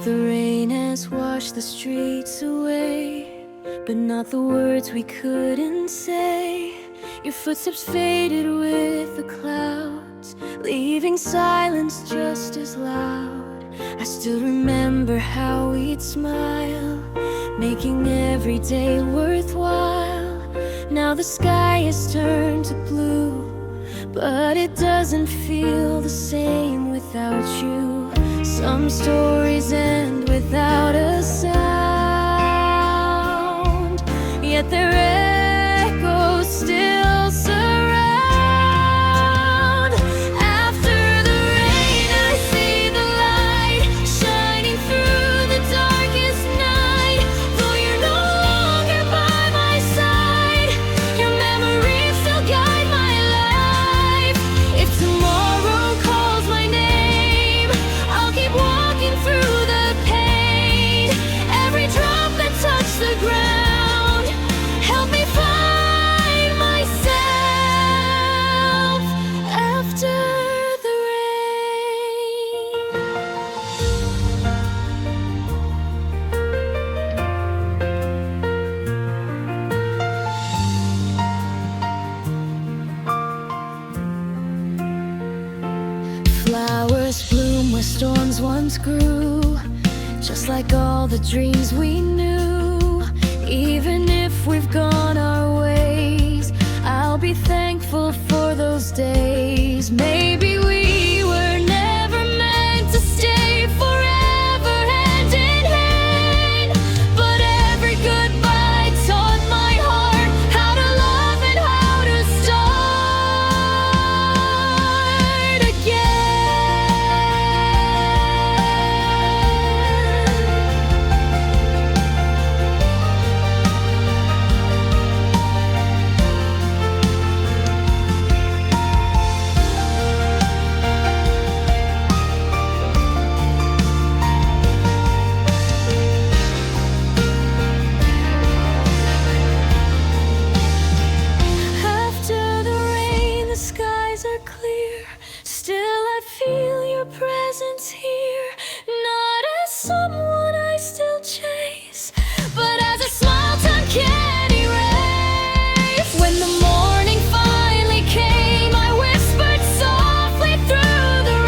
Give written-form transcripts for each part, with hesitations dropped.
The rain has washed the streets away, but not the words we couldn't say. Your footsteps faded with the clouds, leaving silence just as loud. I still remember how we'd smile, making every day worthwhile. Now the sky has turned to blue, but it doesn't feel the same without you. Some stories end without a sound, yet their echoes still surround. After the rain, I see the light shining through the darkest night. Though you're no longer by my side, your memories still guide my life. If tomorrow calls my name, I'll keep walking through the pain. Every drop that touched the ground help me find myself after the rain. Flowers bloom where storms once grew, just like all the dreams we knew. Even if we've gone our ways, I'll be thankful for those days. Maybe we were never meant to stay forever hand in hand, but every goodbye taught my heart how to love and how to start clear. Still I feel your presence here, not as someone I still chase, but as a smile time can't erase. When the morning finally came, I whispered softly through the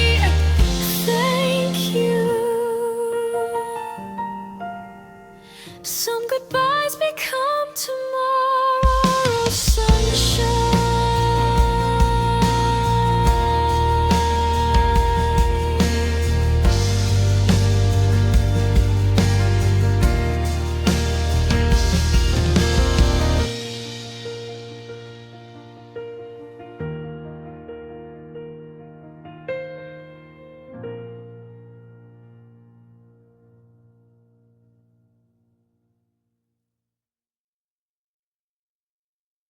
rain, thank you. Some goodbyes become to me